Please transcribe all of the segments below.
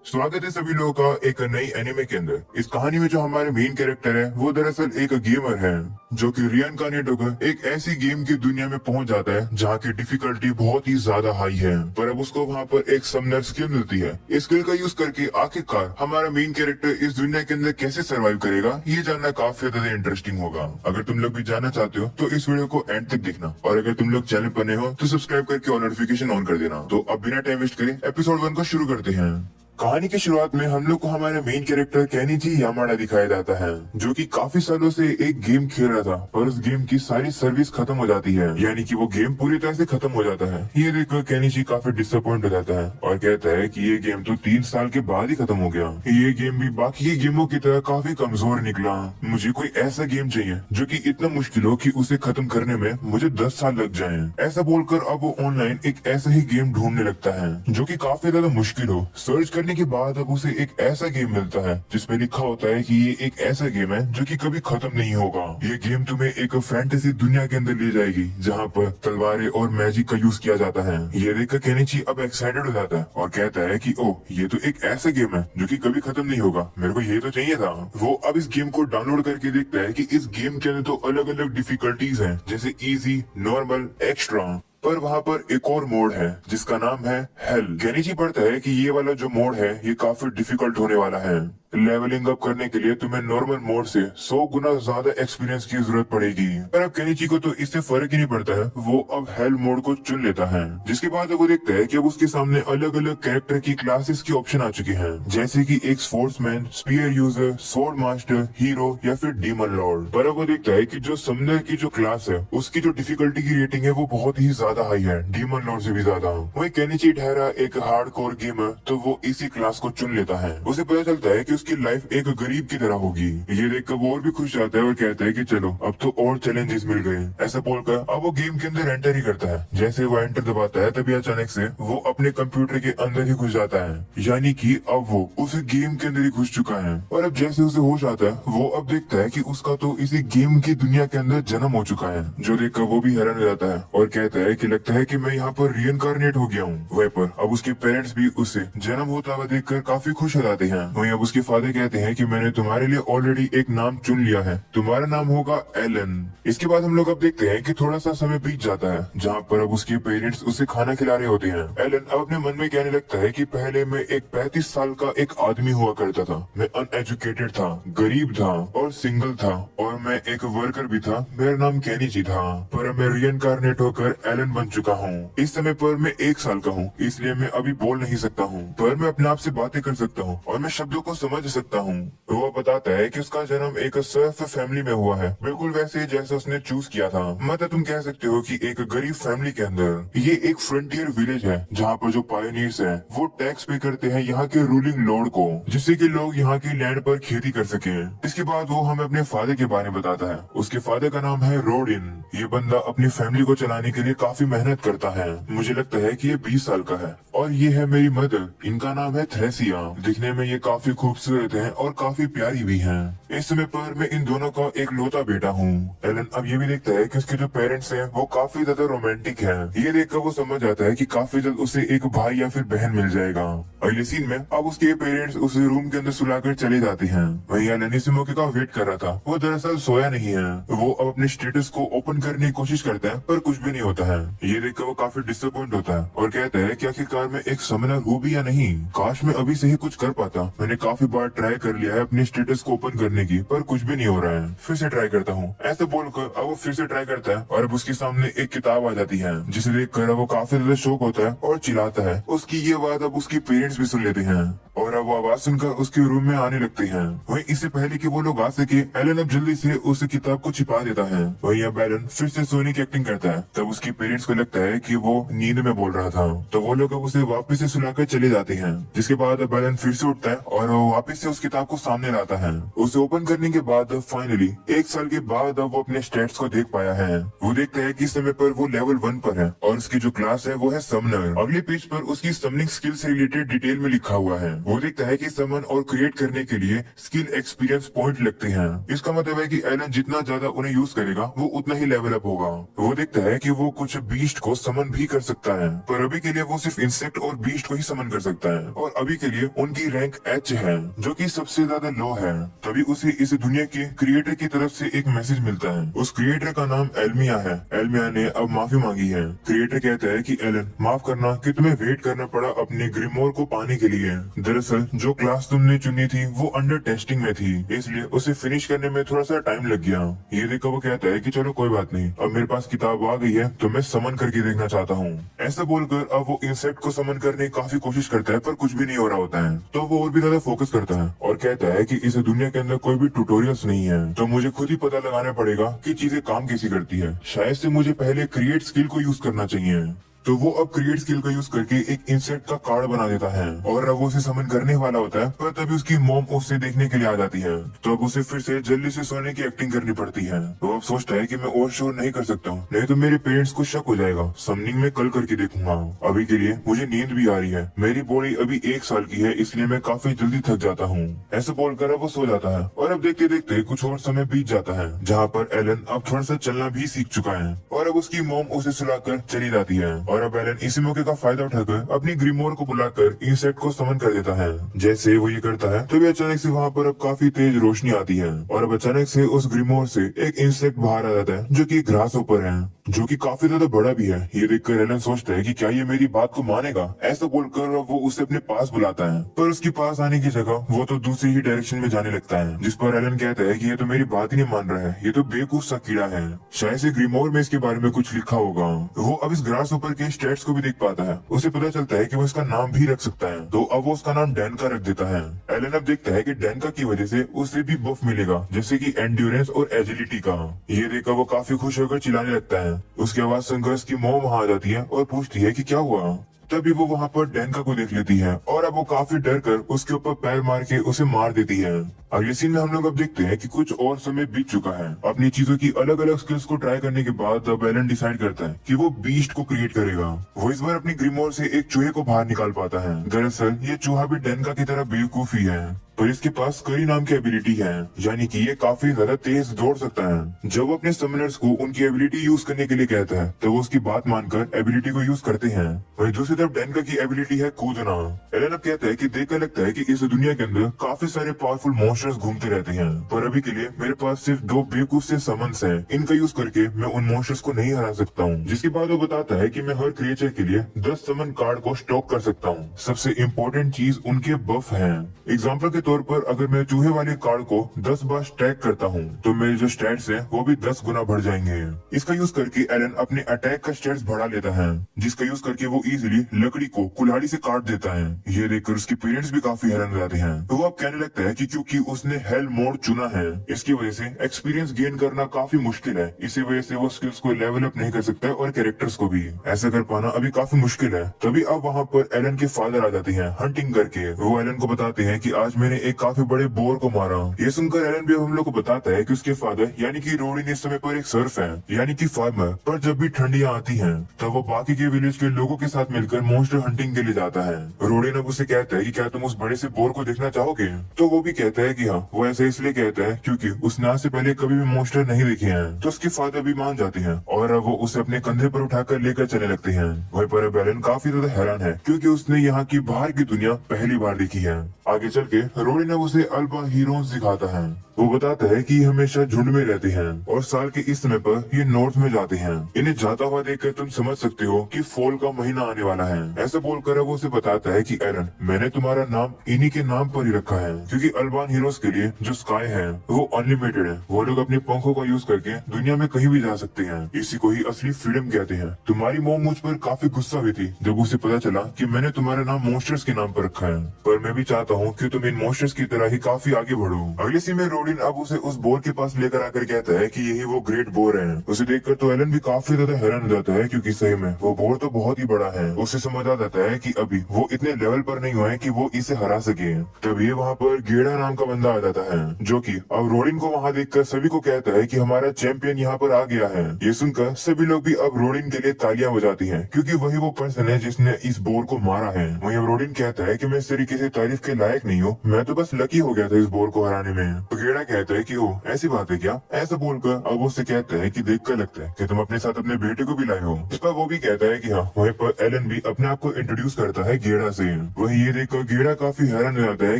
स्वागत है सभी लोगों का एक नई एनिमे के अंदर। इस कहानी में जो हमारे मेन कैरेक्टर है वो दरअसल एक गेमर है जो कि रियनकार्नेट होकर एक ऐसी गेम की दुनिया में पहुंच जाता है जहां की डिफिकल्टी बहुत ही ज्यादा हाई है। पर अब उसको वहां पर एक समनर स्किल मिलती है। इस स्किल का यूज करके आखिरकार हमारा मेन कैरेक्टर इस दुनिया के अंदर कैसे सर्वाइव करेगा, ये जानना काफी ज्यादा इंटरेस्टिंग होगा। अगर तुम लोग भी जानना चाहते हो तो इस वीडियो को एंड तक देखना, और अगर तुम लोग चैनल पर नए हो तो सब्सक्राइब करके और नोटिफिकेशन ऑन कर देना। तो अब बिना टाइम वेस्ट करे एपिसोड 1 को शुरू करते हैं। कहानी की शुरुआत में हम लोग को हमारे मेन कैरेक्टर केनिची यामाडा दिखाया जाता है, जो कि काफी सालों से एक गेम खेल रहा था, पर उस गेम की सारी सर्विस खत्म हो जाती है, यानी कि वो गेम पूरी तरह से खत्म हो जाता है। ये देखकर केनिची काफी डिसअपॉइंट हो जाता है और कहता है कि ये गेम तो 3 साल के बाद ही खत्म हो गया। ये गेम भी बाकी गेमों की तरह काफी कमजोर निकला। मुझे कोई ऐसा गेम चाहिए जो कि इतना मुश्किल हो कि उसे खत्म करने में मुझे 10 साल लग जाएं। ऐसा बोलकर अब वो ऑनलाइन एक ऐसा ही गेम ढूंढने लगता है जो कि काफी ज्यादा मुश्किल हो। सर्च करने के बाद अब उसे एक ऐसा गेम मिलता है जिसमें लिखा होता है कि ये एक ऐसा गेम है जो कि कभी खत्म नहीं होगा। ये गेम तुम्हें एक फैंटेसी दुनिया के अंदर ले जाएगी जहाँ पर तलवारें और मैजिक का यूज किया जाता है। ये देखकर केनिची अब एक्साइटेड हो जाता है और कहता है कि ओह, ये तो एक ऐसा गेम है जो कि कभी खत्म नहीं होगा, मेरे को ये तो चाहिए था। वो अब इस गेम को डाउनलोड करके देखता है कि इस गेम के अंदर तो अलग अलग डिफिकल्टीज हैं, जैसे इजी, नॉर्मल, एक्स्ट्रा। पर वहाँ पर एक और मोड है जिसका नाम है हेल। केनिची पढ़ता है कि ये वाला जो मोड है ये काफी डिफिकल्ट होने वाला है। लेवलिंग अप करने के लिए तुम्हें नॉर्मल मोड से 100 गुना ज्यादा एक्सपीरियंस की जरूरत पड़ेगी। पर अब केनिची को तो इससे फर्क ही नहीं पड़ता है, वो अब हेल मोड को चुन लेता है। जिसके बाद वो देखता है कि अब उसके सामने अलग अलग कैरेक्टर की क्लासेस की ऑप्शन आ चुके हैं, जैसे कि एक sportsman, spear user, sword master, hero या फिर डीमन लॉर्ड। पर अब वो देखता है कि जो समनर की जो क्लास है उसकी जो डिफिकल्टी की रेटिंग है वो बहुत ही ज्यादा हाई है, डीमन लॉर्ड से भी ज्यादा। वही केनिची ठहरा एक हार्डकोर गेमर, तो वो इसी क्लास को चुन लेता है। उसे पता चलता है कि उसकी लाइफ एक गरीब की तरह होगी। ये देखकर वो और भी खुश जाता है और कहता है कि चलो अब तो और चैलेंजेस मिल गए। ऐसा बोलकर अब वो गेम के अंदर एंटर ही करता है। जैसे वो एंटर दबाता है तभी अचानक से वो अपने कंप्यूटर के अंदर ही घुस जाता है, यानी कि अब वो उस गेम के अंदर ही घुस चुका है। और अब जैसे उसे होश आता है वो अब देखता है कि उसका तो इसी गेम की दुनिया के अंदर जन्म हो चुका है, जो देखकर वो भी हैरान हो जाता है और कहता है कि लगता है कि मैं यहाँ पर रिइंकार्नेट हो गया हूँ। वहीं पर अब उसके पेरेंट्स भी उसे जन्म होता हुआ देखकर काफी खुश हो जाते हैं। वहीं अब उसके फादर कहते हैं कि मैंने तुम्हारे लिए ऑलरेडी एक नाम चुन लिया है, तुम्हारा नाम होगा एलन। इसके बाद हम लोग अब देखते हैं कि थोड़ा सा समय बीत जाता है जहाँ पर अब उसके पेरेंट्स उसे खाना खिला रहे होते हैं। एलन अब अपने मन में कहने लगता है कि पहले मैं एक 35 साल का एक आदमी हुआ करता था, मैं अनएजुकेटेड था, गरीब था और सिंगल था, और मैं एक वर्कर भी था, मेरा नाम केनिची था। पर अब मैं रिइंकार्नेट होकर एलन बन चुका हूँ। इस समय पर मैं 1 साल का हूँ, इसलिए मैं अभी बोल नहीं सकता हूँ, पर मैं अपने आप से बातें कर सकता हूँ और मैं शब्दों को समझ सकता हूँ। वो बताता है कि उसका जन्म एक सर्फ फैमिली में हुआ है, बिल्कुल वैसे जैसा उसने चूज किया था। मतलब तुम कह सकते हो कि एक गरीब फैमिली के अंदर। ये एक फ्रंटियर विलेज है जहाँ पर जो पायोनियर्स हैं वो टैक्स पे करते हैं यहाँ के रूलिंग लॉर्ड को, जिससे कि लोग यहाँ की लैंड पर खेती कर सके। इसके बाद वो हमें अपने फादर के बारे में बताता है। उसके फादर का नाम है रोडिन। ये बंदा अपनी फैमिली को चलाने के लिए काफी मेहनत करता है। मुझे लगता है कि ये 20 साल का है। और ये है मेरी मदर, इनका नाम है थ्रेसिया। दिखने में ये काफी खूबसूरत है और काफी प्यारी भी है। इस समय पर मैं इन दोनों का एक लौता बेटा हूँ। एलन अब ये भी देखता है कि उसके जो पेरेंट्स हैं वो काफी ज्यादा रोमांटिक हैं। ये देखकर वो समझ जाता है कि काफी जल्द उसे एक भाई या फिर बहन मिल जाएगा। अगले सीन में अब उसके पेरेंट्स उसे रूम के अंदर सुलाकर चले जाते हैं। वहीं एलन इस मौके का वेट कर रहा था। वो दरअसल सोया नहीं है। वो अब अपने स्टेटस को ओपन करने की कोशिश करता है पर कुछ भी नहीं होता है। ये देखकर वो काफी डिसअपॉइंट होता है और कहता है कि आखिरकार मैं एक समनर हूँ भी या नहीं। काश मैं अभी से ही कुछ कर पाता। मैंने काफी बार ट्राई कर लिया है अपने स्टेटस को ओपन करने की, पर कुछ भी नहीं हो रहा है। फिर से ट्राई करता हूँ। ऐसे बोलकर अब वो फिर से ट्राई करता है और अब उसके सामने एक किताब आ जाती है, जिसे देखकर वो काफी ज्यादा शौक होता है और चिल्लाता है। उसकी ये बात अब उसके पेरेंट्स भी सुन लेते हैं और अब वो आवाज सुनकर उसके रूम में आने लगते हैं। वहीं इससे पहले कि वो लोग आ सके, एलन अब जल्दी से उस किताब को छिपा देता है। वहीं अब एलन फिर से सोने की एक्टिंग करता है। तब उसके पेरेंट्स को लगता है कि वो नींद में बोल रहा था, तो वो लोग अब उसे वापस से सुलाकर चले जाते हैं। जिसके बाद अब एलन फिर से उठता है और वो वापस से उस किताब को सामने लाता है। उसे ओपन करने के बाद फाइनली 1 साल के बाद अब वो अपने स्टेट्स को देख पाया है। वो देखता है कि इस समय पर वो लेवल 1 पर है और उसकी जो क्लास है वो है समनर। अगले पेज पर उसकी समनिंग स्किल से रिलेटेड डिटेल में लिखा हुआ है। वो देखता है कि समन और क्रिएट करने के लिए स्किल एक्सपीरियंस पॉइंट लगते हैं। इसका मतलब है कि एलन जितना ज्यादा उन्हें यूज करेगा वो उतना ही लेवल अप होगा। वो देखता है कि वो कुछ बीस्ट को समन भी कर सकता है, पर अभी के लिए वो सिर्फ इंसेक्ट और बीस्ट को ही समन कर सकता है और अभी के लिए उनकी रैंक एच है जो कि सबसे ज्यादा लो है। तभी उसे इस दुनिया के क्रिएटर की तरफ से एक मैसेज मिलता है। उस क्रिएटर का नाम एल्मिया है। एल्मिया ने अब माफी मांगी है। क्रिएटर कहता है कि एलन माफ करना कि तुम्हें वेट करना पड़ा अपने ग्रिमोर को पाने के लिए। दरअसल जो क्लास तुमने चुनी थी वो अंडर टेस्टिंग में थी, इसलिए उसे फिनिश करने में थोड़ा सा टाइम लग गया। ये देखकर वो कहता है कि चलो कोई बात नहीं, अब मेरे पास किताब आ गई है तो मैं समन करके देखना चाहता हूँ। ऐसा बोलकर अब वो इंसेक्ट को समन करने की काफी कोशिश करता है पर कुछ भी नहीं हो रहा होता है। तो वो और भी ज्यादा फोकस करता है और कहता है कि इस दुनिया के अंदर कोई भी ट्यूटोरियल्स नहीं है, तो मुझे खुद ही पता लगाना पड़ेगा कि चीजें काम कैसी करती है। शायद से मुझे पहले क्रिएट स्किल को यूज करना चाहिए। तो वो अब क्रिएट स्किल का यूज करके एक इंसेक्ट का कार्ड बना देता है और अब वो उसे समन करने वाला होता है, पर तभी उसकी मॉम उसे देखने के लिए आ जाती है। तो अब उसे फिर से जल्दी से सोने की एक्टिंग करनी पड़ती है। वो अब सोचता है कि मैं और शोर नहीं कर सकता हूँ, नहीं तो मेरे पेरेंट्स को शक हो जाएगा। समनिंग में कल करके देखूंगा, अभी के लिए मुझे नींद भी आ रही है। मेरी बॉडी अभी 1 साल की है, इसलिए मैं काफी जल्दी थक जाता हूँ। ऐसा बोलकर अब वो सो जाता है और अब देखते देखते कुछ और समय बीत जाता है, जहाँ पर एलन अब थोड़ा सा चलना भी सीख चुका है और अब उसकी मॉम उसे सुलाकर चली जाती है। और अब एलन इसी मौके का फायदा उठाकर अपनी ग्रिमोर को बुलाकर इंसेक्ट को समन कर देता है। जैसे वो ये करता है तभी अचानक से वहाँ पर अब काफी तेज रोशनी आती है और अब अचानक से उस ग्रिमोर से एक इंसेक्ट बाहर आ जाता है जो कि ग्रास ऊपर है, जो कि काफी ज्यादा बड़ा भी है। ये देखकर एलन सोचता है कि क्या ये मेरी बात को मानेगा। ऐसा बोलकर वो उसे अपने पास बुलाता है, पर उसके पास आने की जगह वो तो दूसरी ही डायरेक्शन में जाने लगता है, जिस पर एलन कहता है कि ये तो मेरी बात ही नहीं मान रहा है, ये तो बेवकूफ सा कीड़ा है। शायद से ग्रिमोर में इसके बारे में कुछ लिखा होगा। वो अब इस ग्रास ऊपर के स्टेट्स को भी देख पाता है। उसे पता चलता है कि वो इसका नाम भी रख सकता है, तो अब वो उसका नाम डैनका रख देता है। एलन अब देखता है कि डैनका की वजह से उसे भी बफ मिलेगा, जैसे कि एंड्योरेंस और एजिलिटी का। ये देखकर वो काफी खुश होकर चिल्लाने लगता है। उसके बाद संघर्ष की मॉम वहाँ आ जाती है और पूछती है कि क्या हुआ। तभी वो वहाँ पर डैनका को देख लेती है और अब वो काफी डर कर उसके ऊपर पैर मार के उसे मार देती है। अगले सीन में हम लोग अब देखते हैं कि कुछ और समय बीत चुका है। अपनी चीजों की अलग अलग स्किल्स को ट्राई करने के बाद अब एलन डिसाइड करता है कि वो बीस्ट को क्रिएट करेगा। वो इस बार अपनी ग्रिमोर से एक चूहे को बाहर निकाल पाता है। दरअसल ये चूहा भी डैनका की तरह बेवकूफ ही है, पर इसके पास कई नाम की एबिलिटी है, यानी कि ये काफी ज्यादा तेज दौड़ सकता है। जब वो अपने समनर्स को उनकी एबिलिटी यूज करने के लिए कहता है तो वो उसकी बात मानकर एबिलिटी को यूज करते हैं। वहीं दूसरी तरफ डैनका की एबिलिटी है कूदना। एलन अब कहता है कि देखकर लगता है कि इस दुनिया के अंदर काफी सारे पावरफुल मॉन्स्टर्स घूमते रहते हैं, पर अभी के लिए मेरे पास सिर्फ 2 बेवकूफ से समन्स हैं। इनका यूज करके मैं उन मॉन्स्टर्स को नहीं हरा सकता हूँ। जिसके बाद वो बताता है कि मैं हर क्रिएचर के लिए 10 समन कार्ड को स्टॉक कर सकता हूँ। सबसे इम्पोर्टेंट चीज उनके बफ है। एग्जाम्पल के तौर पर अगर मैं चूहे वाले कार्ड को 10 बार स्टैक करता हूँ तो मेरे जो स्टैट्स हैं वो भी 10 गुना बढ़ जाएंगे। इसका यूज करके एलन अपने अटैक का स्टैट्स बढ़ा लेता है, जिसका यूज करके वो इजीली लकड़ी को कुल्हाड़ी से काट देता है। ये देखकर उसके पेरेंट्स भी काफी हैरान हो जाते हैं। तो वो अब कहने लगता है कि क्योंकि उसने हेल मोड चुना है, इसकी वजह से एक्सपीरियंस गेन करना काफी मुश्किल है। इसी वजह से वो स्किल्स को लेवल अप नहीं कर सकता और कैरेक्टर्स को भी। ऐसा कर पाना अभी काफी मुश्किल है। तभी अब वहाँ पर एलन के फादर आ जाते हैं हंटिंग करके। वो एलन को बताते हैं कि आज मैंने एक काफी बड़े बोर को मारा। ये सुनकर एलन भी हम लोग को बताता है कि उसके फादर यानी कि रोडी ने इस समय पर एक सर्फ है, यानी कि फार्मर। पर जब भी ठंडियां आती हैं तब वो बाकी के विलेज के लोगों के साथ मिलकर मॉन्स्टर हंटिंग के लिए जाता है। रोडी ने उसे कहता है कि क्या तुम उस बड़े से बोर को देखना चाहोगे? तो वो भी कहता है कि हाँ। वो ऐसा इसलिए कहता है क्योंकि उसने आज से पहले कभी भी मॉन्स्टर नहीं देखे हैं। तो उसके फादर भी मान जाते हैं और अब वो उसे अपने कंधे पर उठाकर लेकर चलने लगते हैं। वहीं पर अब एलन काफी ज्यादा हैरान है क्योंकि उसने यहाँ की बाहर की दुनिया पहली बार देखी है। आगे चल के रोडी ने उसे अल्बा हीरोज दिखाता है। वो बताता है कि हमेशा झुंड में रहते हैं और साल के इस समय पर ये नॉर्थ में जाते हैं। इन्हें जाता हुआ देखकर तुम समझ सकते हो कि फॉल का महीना आने वाला है। ऐसा बोलकर वो उसे बताता है कि एरन, मैंने तुम्हारा नाम इन्हीं के नाम पर ही रखा है क्योंकि अल्बान हीरोज के लिए जो स्काई है वो अनलिमिटेड है। वो लोग अपने पंखों का यूज करके दुनिया में कहीं भी जा सकते हैं। इसी को ही असली फ्रीडम कहते हैं। तुम्हारी मॉम मुझ पर काफी गुस्सा हुई थी जब उसे पता चला कि मैंने तुम्हारा नाम मॉन्स्टर्स के नाम पर रखा है, पर मैं भी चाहता हूँ कि तुम इन मॉन्स्टर्स की तरह ही काफी आगे बढ़ो। अगले सीन में रोडिन अब उसे उस बोर के पास लेकर आकर कहता है कि यही वो ग्रेट बोर है। उसे देखकर तो एलन भी काफी ज्यादा हैरान हो जाता है, क्योंकि सही में वो बोर तो बहुत ही बड़ा है। उसे समझ आ जाता है कि अभी वो इतने लेवल पर नहीं हुआ है कि वो इसे हरा सके। तभी वहाँ पर गेड़ा नाम का बंदा आ जाता है, जो कि अब रोडिन को वहाँ देखकर सभी को कहता है कि हमारा चैंपियन यहाँ पर आ गया है। ये सुनकर सभी लोग भी अब रोडिन के लिए तालियां बजाती हैं, क्योंकि वही वो पर्सन है जिसने इस बोर को मारा है। वहीं अब रोडिन कहता है कि मैं इस तरीके से तारीफ के लायक नहीं हूँ, मैं तो बस लकी हो गया था इस बोर को हराने में। तो गेड़ा कहता है कि ओ ऐसी बात है क्या? ऐसा बोलकर अब उससे कहता है कि देखकर लगता है कि तुम अपने साथ अपने बेटे को भी लाए हो। इस पर वो भी कहता है कि हाँ। वहीं पर एलन भी अपने आप को इंट्रोड्यूस करता है गेड़ा से। वही ये देखकर गेड़ा काफी हैरान हो जाता है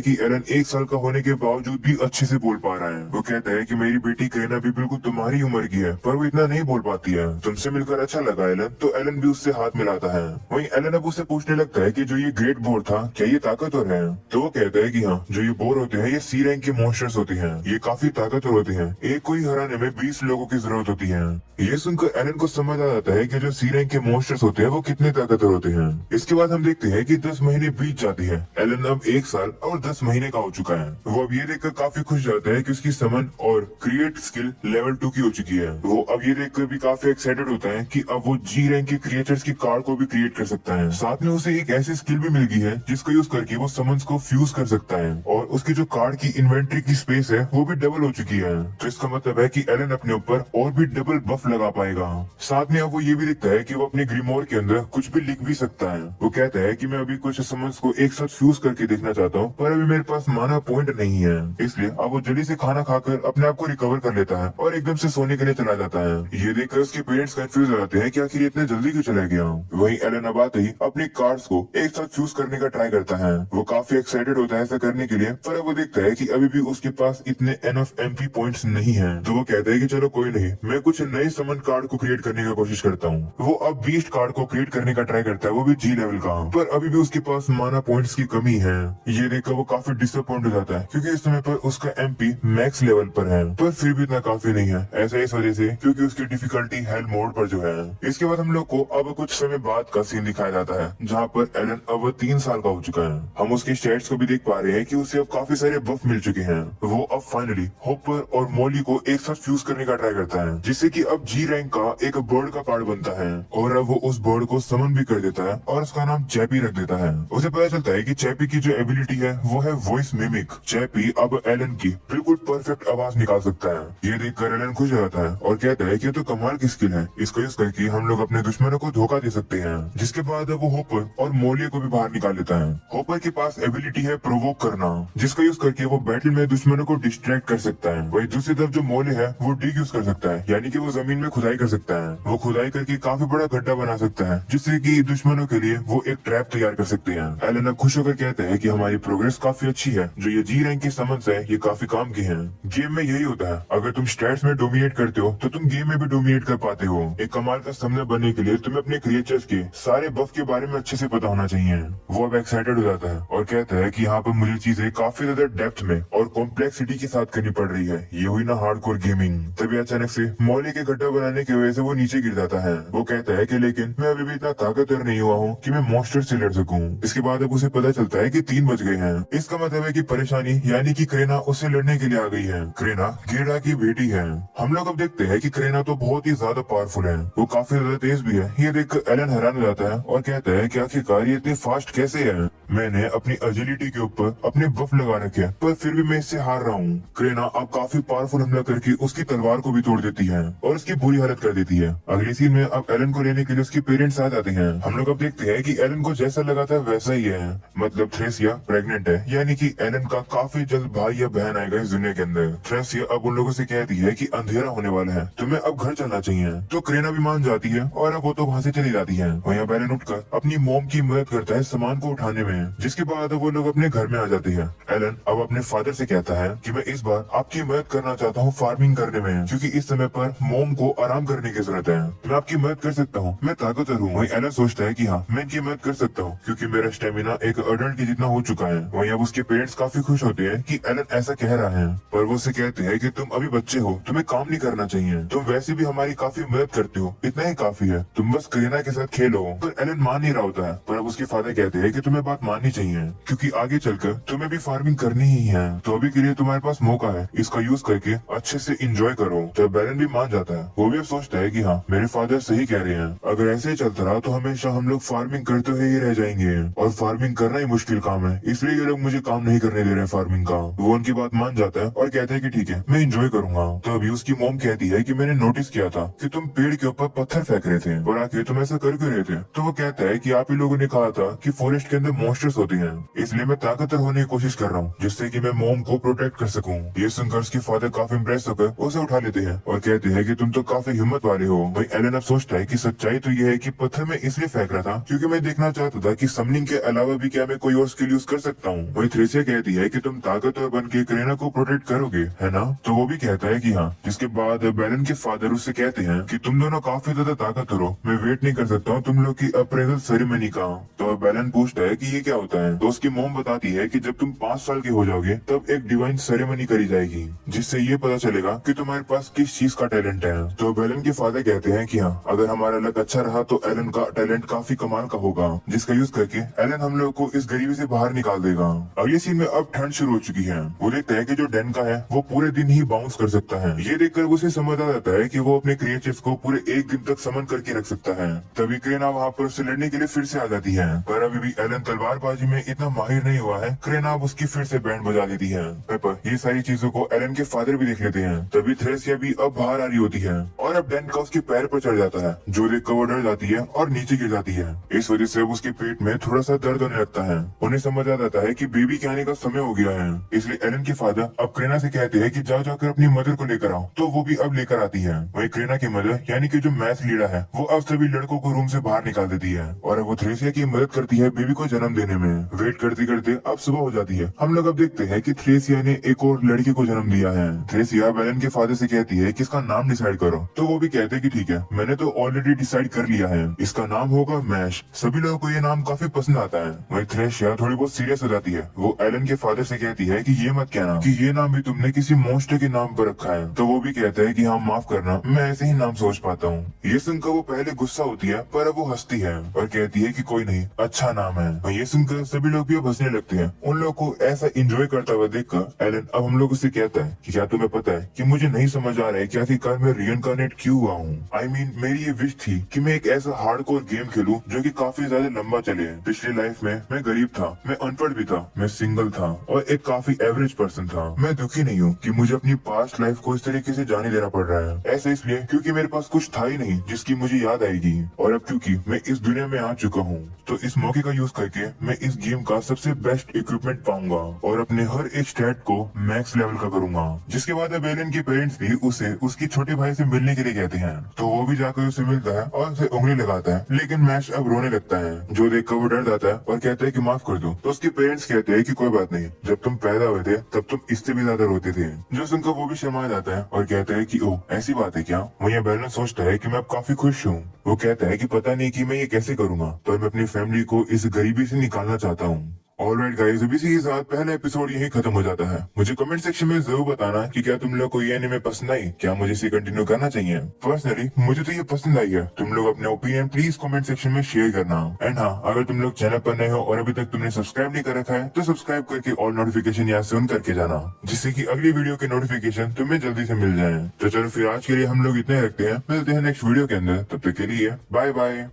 कि एलन 1 साल का होने के बावजूद भी अच्छे से बोल पा रहा है। वो कहता है कि मेरी बेटी क्रेना भी बिल्कुल तुम्हारी उम्र की है, पर वो इतना नहीं बोल पाती है। तुमसे मिलकर अच्छा लगा एलन। तो एलन भी उससे हाथ मिलाता है। वहीं एलन अब उससे पूछने लगता है कि जो ये ग्रेट बोर था क्या ये ताकतवर है? तो वो कहता है कि हाँ, जो ये बोर होते हैं ये सी रैंक के मॉन्स्टर्स होते हैं, ये काफी ताकतवर होते हैं, एक को ही हराने में 20 लोगों की जरूरत होती है। ये सुनकर एलन को समझ आ जाता है कि जो सी रैंक के मॉन्स्टर्स होते हैं वो कितने ताकतवर होते हैं। इसके बाद हम देखते हैं कि 10 महीने बीत जाते हैं। एलन अब 1 साल और 10 महीने का हो चुका है। वो अब ये देखकर काफी खुश जाता है कि उसकी समन और क्रिएट स्किल लेवल 2 की हो चुकी है। वो अब ये देखकर भी काफी एक्साइटेड होता है कि अब वो जी रैंक के क्रिएचर्स की कार्ड को भी क्रिएट कर सकता है। साथ में उसे एक ऐसी स्किल भी मिल गई है जिसको यूज करके वो समन्स को फ्यूज कर सकता है, और उसकी जो कार्ड की इन्वेंट्री की स्पेस है वो भी डबल हो चुकी है। तो इसका मतलब है कि एलन अपने ऊपर और भी डबल बफ लगा पाएगा। साथ में अब वो ये भी दिखता है कि वो अपने ग्रीमोर के अंदर कुछ भी लिख भी सकता है। वो कहता है कि मैं अभी कुछ समन्स को एक साथ फ्यूज करके देखना चाहता हूँ, पर अभी मेरे पास माना पॉइंट नहीं है। इसलिए अब वो जल्दी से खाना खाकर अपने आप को रिकवर कर लेता है और एकदम से सोने के लिए चला जाता है। ये देखकर उसके पेरेंट्स कंफ्यूज हो जाते हैं कि आखिर इतने जल्दी क्यों चला गया। वहीं एलन अब आते ही अपने कार्ड्स को एक साथ फ्यूज करने का ट्राई करता है। वो काफी एक्साइटेड होता है ऐसा करने के लिए, पर अब वो देखता है कि अभी भी उसके पास इतने एनफ एमपी पॉइंट्स नहीं है। तो वो कहता है कि चलो कोई नहीं, मैं कुछ नए समन कार्ड को क्रिएट करने की कोशिश करता हूँ। वो अब बीस्ट कार्ड को क्रिएट करने का ट्राई करता है, वो भी जी लेवल का, पर अभी भी उसके पास माना पॉइंट्स की कमी है। ये देखकर वो काफी डिसअपॉइंट हो जाता है, क्योंकि इस समय पर उसका एमपी मैक्स लेवल पर है, पर फिर भी इतना काफी नहीं है। ऐसा इस वजह से क्योंकि उसकी डिफिकल्टी हेल मोड पर जो है। इसके बाद हम लोग को अब कुछ समय बाद का सीन दिखाया जाता है, जहाँ पर एलन अब 3 साल का हो चुका है। हम उसके स्टैट्स को भी देख पा रहे हैं कि उसे अब काफी सारे बफ मिल चुके हैं। वो अब फाइनली हॉपर और मॉली को एक साथ फ्यूज करने का ट्राई करता है, जिससे कि अब जी रैंक का एक बर्ड का कार्ड बनता है, और अब वो उस बर्ड को समन भी कर देता है और उसका नाम चैपी रख देता है। उसे पता चलता है कि चैपी की जो एबिलिटी है वो है वॉइस मिमिक। चैपी अब एलन की बिल्कुल परफेक्ट आवाज निकाल सकता है। ये देखकर एलन खुश हो जाता है और कहता है कि ये तो कमाल की स्किल है, इसको यूज करके हम लोग अपने दुश्मनों को धोखा दे सकते हैं। जिसके बाद वो हॉपर और मोलिया को भी बाहर निकाल लेता है। हॉपर के पास एबिलिटी है प्रोवोक करना, जिसका यूज करके वो बैटल में दुश्मनों को डिस्ट्रैक्ट कर सकता है। वही दूसरी तरफ जो मोले है वो डिग यूज कर सकता है, यानी कि वो जमीन में खुदाई कर सकता है। वो खुदाई करके काफी बड़ा गड्ढा बना सकता है, जिससे कि दुश्मनों के लिए वो एक ट्रैप तैयार कर सकते हैं। एलन अब खुश होकर कहते हैं कि हमारी प्रोग्रेस काफी अच्छी है, जो ये जी रैंक के समन्स है ये काफी काम के हैं। गेम में यही होता है, अगर तुम स्टैट्स में डोमिनेट करते हो तो तुम गेम में भी डोमिनेट कर पाते हो। एक कमाल का समनर बनने के लिए तुम्हें अपने क्रिएचर्स के सारे बफ के बारे में अच्छे से पता होना चाहिए। वो अब एक्साइटेड हो जाता है और कहता है कि यहाँ पर मुझे चीजें काफी ज्यादा डेप्थ में और कॉम्प्लेक्सिटी के साथ करनी पड़ रही है। ये हुई ना हार्डकोर गेमिंग। तभी अचानक से मौली के गड्ढा बनाने की वजह से वो नीचे गिर जाता है। वो कहता है कि लेकिन मैं अभी भी इतना ताकतवर नहीं हुआ हूँ कि मैं मॉन्स्टर से लड़ सकूं। इसके बाद अब उसे पता चलता है कि 3 बज गए हैं। इसका मतलब है कि परेशानी यानी कि क्रेना उससे लड़ने के लिए आ गई है। क्रेना गेड़ा की बेटी है। हम लोग अब देखते हैं कि क्रेना तो बहुत ही ज्यादा पावरफुल है, वो काफी ज्यादा तेज भी है। ये देखकर एलन हैरान हो जाता है और कहता है कि आखिरकार ये इतने फास्ट कैसे है। मैंने अपनी एजिलिटी के ऊपर अपने बफ लगा रखे हैं, पर फिर भी मैं इससे हार रहा हूँ। क्रेना अब काफी पावरफुल हमला करके उसकी तलवार को भी तोड़ देती है और उसकी बुरी हालत कर देती है। अगली सीन में अब एलन को लेने के लिए उसके पेरेंट्स आ जाते हैं। हम लोग अब देखते हैं कि एलन को जैसा लगा था वैसा ही है, मतलब थ्रेसिया प्रेग्नेंट है, यानी कि एलन का काफी जल्द भाई या बहन आएगा इस दुनिया के अंदर। थ्रेसिया अब उन लोगों से कहती है कि अंधेरा होने वाला है, तुम्हें अब घर चलना चाहिए। तो क्रेना भी मान जाती है और अब वो तो वहाँ से चली जाती है। वहीं अब एलन उठकर अपनी मोम की मदद करता है सामान को उठाने में, जिसके बाद वो लोग अपने घर में आ जाते हैं। एलन अब अपने फादर से कहता है कि मैं इस बार आपकी मदद करना चाहता हूँ फार्मिंग करने में, क्योंकि इस समय पर मोम को आराम करने की जरूरत है। मैं आपकी मदद कर सकता हूँ, मैं ताकतवर हूँ। वहीं एलन सोचता है कि हाँ, मैं इनकी मदद कर सकता हूँ, क्योंकि मेरा स्टेमिना एक अडल्ट के जितना हो चुका है। वहीं अब उसके पेरेंट्स काफी खुश होते हैं कि एलन ऐसा कह रहा है, पर वो उसे कहते हैं कि तुम अभी बच्चे हो, तुम्हें काम नहीं करना चाहिए, तुम वैसे भी हमारी काफी मदद करते हो, इतना ही काफी है, तुम बस क्रेना के साथ खेलो। पर एलन मान नहीं रहा होता है, पर अब उसके फादर कहते हैं कि तुम्हें बात माननी चाहिए, क्योंकि आगे चलकर तुम्हें भी फार्मिंग करनी ही है। तो अभी के लिए तुम्हारे पास मौका है, इसका यूज करके अच्छे से एंजॉय करो। तो बैलन भी मान जाता है। वो भी अब सोचता है कि हाँ, मेरे फादर सही कह रहे हैं, अगर ऐसे ही चलता रहा तो हमेशा हम लोग फार्मिंग करते हुए ही रह जाएंगे, और फार्मिंग करना ही मुश्किल काम है, इसलिए ये लोग मुझे काम नहीं करने दे रहे फार्मिंग का। वो उनकी बात मान जाता है और कहता है कि ठीक है, मैं एंजॉय करूंगा। तो अभी उसकी मॉम कहती है कि मैंने नोटिस किया था कि तुम पेड़ के ऊपर पत्थर फेंक रहे थे, और आखिर तुम ऐसा कर क्यों रहे थे? तो वो कहता है कि आप ही लोगों ने कहा था कि फॉरेस्ट के अंदर मॉन्स्टर्स होते हैं, इसलिए मैं ताकतवर होने की कोशिश कर रहा हूँ, जिससे कि मैं मॉम को प्रोटेक्ट कर सकूं। ये सुनकर उसके फादर काफी इम्प्रेस होकर उसे उठा लेते हैं और कहते हैं कि तुम तो काफी हिम्मत वाले हो। भाई एलन अब सोचता है कि सच्चाई तो ये है कि पत्थर मैं इसलिए फेंक रहा था क्योंकि मैं देखना चाहता था कि समनिंग के अलावा भी क्या मैं कोई और स्किल यूज कर सकता हूँ। वही थ्रेसिया कहती है कि तुम ताकतवर बन के करीना को प्रोटेक्ट करोगे, है ना? तो वो भी कहता है कि हाँ। जिसके बाद बैलन के फादर उससे कहते हैं कि तुम दोनों काफी ज्यादा ताकतवर हो, मैं वेट नहीं कर सकता हूँ तुम लोग की अप्रेजल सेरेमनी का। तो बैलन पूछता है कि ये क्या होता है? तो उसकी मॉम बताती है कि जब तुम 5 साल के हो जाओगे तब एक डिवाइन सेरेमनी करी जाएगी, जिससे ये पता चलेगा कि तुम्हारे पास किस चीज का टैलेंट है। तो बैलन के फादर कहते हैं कि हाँ, अगर हमारा लक अच्छा रहा तो एलन का टैलेंट काफी कमाल का होगा, जिसका यूज करके एलन हम लोग को इस गरीबी से बाहर निकाल देगा। अगले सीन में अब ठंड शुरू हो चुकी है। वो देखता है कि जो डेन का है वो पूरे दिन ही बाउंस कर सकता है। ये देखकर उसे समझ आ जाता है कि वो अपने क्रिएचर्स को पूरे एक दिन तक समन करके रख सकता है। तभी क्रेना वहाँ पर उससे लड़ने के लिए फिर से आ जाती है, पर अभी भी एलन तलवारबाजी में इतना माहिर नहीं हुआ है। क्रेना अब उसकी फिर से बैंड बजा देती है। पेपर ये सारी चीजों को एलन के फादर भी देख लेते हैं। तभी थ्रेसिया भी अब बाहर आ रही होती है और अब डेन का उसके पैर पर चढ़ जाता है, जो देखकर वो डर जाती है और नीचे गिर जाती है। इस वजह से अब उसके पेट में थोड़ा सा दर्द होने लगता है। उन्हें समझ आ जाता है कि बेबी के आने का समय हो गया है, इसलिए एलन के फादर अब क्रेना से कहते हैं कि जाओ जाकर अपनी मदर को लेकर आओ। तो वो भी अब लेकर आती है। वही क्रेना की मदर यानी कि जो मैथ लीडर है वो अब सभी लड़कों को रूम से बाहर निकाल देती है और अब वो थ्रेसिया की मदद करती है बेबी को जन्म देने में। वेट करते करते अब सुबह हो जाती है। हम लोग अब देखते हैं कि थ्रेसिया ने एक और लड़की को जन्म दिया है। थ्रेसिया एलन के फादर से कहती है कि इसका नाम डिसाइड करो। तो वो भी कहते हैं कि ठीक है, मैंने तो ऑलरेडी डिसाइड कर लिया है, इसका नाम होगा मैश। सभी लोगों को ये नाम काफी पसंद आता है। वही थ्रेसिया थोड़ी बहुत सीरियस हो जाती है। वो एलन के फादर से कहती है कि ये मत कहना कि ये नाम भी तुमने किसी मॉन्स्टर के नाम पर रखा है। तो वो भी कहता है कि हाँ माफ करना, मैं ऐसे ही नाम सोच पाता हूँ। ये सुनकर वो पहले गुस्सा होती है, पर अब वो हंसती है और कहती है कि कोई नहीं, अच्छा नाम है। ये सुनकर सभी लोग भी अब हंसने लगते हैं। उन लोगों को ऐसा एंजॉय करता हुआ देखकर एलन अब हम लोग उससे कहता है कि क्या तुम्हें पता है कि मुझे नहीं समझ आ रहा है कि आखिरकार मैं रिइंकार्नेट क्यों हुआ हूँ। I mean, मेरी ये विश थी कि मैं एक ऐसा हार्डकोर गेम खेलूं जो कि काफी ज्यादा लंबा चले। पिछली लाइफ में मैं गरीब था, मैं अनपढ़ भी था, मैं सिंगल था और एक काफी एवरेज पर्सन था। मैं दुखी नहीं हूँ कि मुझे अपनी पास्ट लाइफ को इस तरीके से जाने देना पड़ रहा है। ऐसा इसलिए क्योंकि मेरे पास कुछ था ही नहीं जिसकी मुझे याद आएगी, और अब क्योंकि मैं इस दुनिया में आ चुका हूँ तो इस मौके का यूज करके मैं इस गेम का सबसे बेस्ट इक्विपमेंट पाऊंगा और अपने हर एक स्टैट को मैक्स लेवल का करूंगा। जिसके बाद अब एलन के पेरेंट्स भी उसे उसके छोटे भाई से मिलने के लिए कहते हैं। तो वो भी जाकर उसे मिलता है और उसे उंगली लगाता है, लेकिन मैश अब रोने लगता है, जो देखकर वो डर जाता है और कहता है कि माफ कर दो। तो उसके पेरेंट्स कहते हैं कि कोई बात नहीं, जब तुम पैदा हुए थे तब तुम इससे भी ज्यादा रोते थे। जो सुनकर वो भी शर्मा जाता है और कहता है कि ओह ऐसी बात है क्या। वहीं बैलन सोचता है कि मैं अब काफी खुश हूँ। वो कहता है कि पता नहीं कि मैं ये कैसे करूंगा, पर मैं अपनी फैमिली को इस गरीबी से निकालना चाहता हूँ। ऑलराइट गाइस, अभी से साथ पहला एपिसोड यही खत्म हो जाता है। मुझे कमेंट सेक्शन में जरूर बताना कि क्या तुम लोग को ये एनिमे पसंद आई, क्या मुझे इसे कंटिन्यू करना चाहिए। पर्सनली मुझे तो ये पसंद आई है। तुम लोग अपने ओपिनियन प्लीज कमेंट सेक्शन में शेयर करना। एंड हाँ, अगर तुम लोग चैनल पर नए हो और अभी तक तुमने सब्सक्राइब नहीं कर रखा है तो सब्सक्राइब करके ऑल नोटिफिकेशन यहाँ से ऑन करके जाना, जिससे की अगली वीडियो के नोटिफिकेशन तुम्हें जल्दी से मिल जाए। तो चलो फिर आज के लिए हम लोग इतने रखते हैं, मिलते हैं नेक्स्ट वीडियो के अंदर। तब तक के लिए बाय बाय।